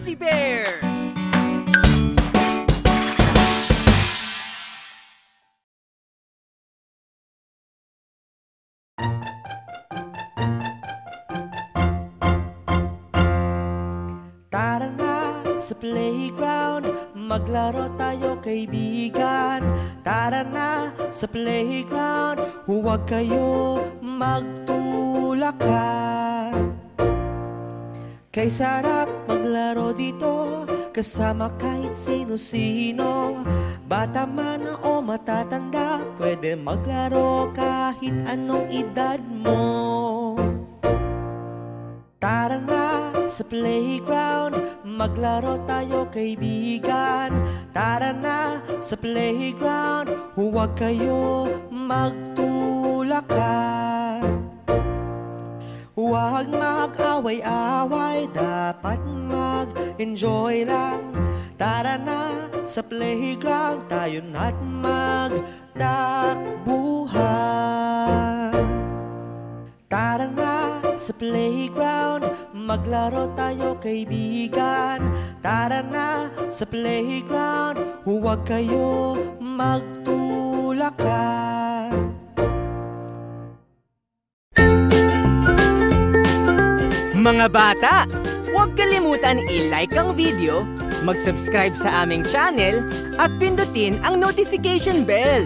Fuzzy Bear! Tara na sa playground, maglaro tayo kaibigan. Tara na sa playground, huwag kayo magtulakan. Kay sarap maglaro dito, kasama kahit sino-sino. Bata man o matatanda, pwede maglaro kahit anong edad mo. Tara na sa playground, maglaro tayo kaibigan. Tara na sa playground, huwag kayo magtulakan. Huwag mag-away-away, dapat mag-enjoy lang. Tara na sa playground, tayo na't magtakbuhan. Tara na sa playground, maglaro tayo kaibigan. Tara na sa playground, huwag kayo magtulakan. Mga bata, huwag kalimutan i-like ang video, mag-subscribe sa aming channel, at pindutin ang notification bell.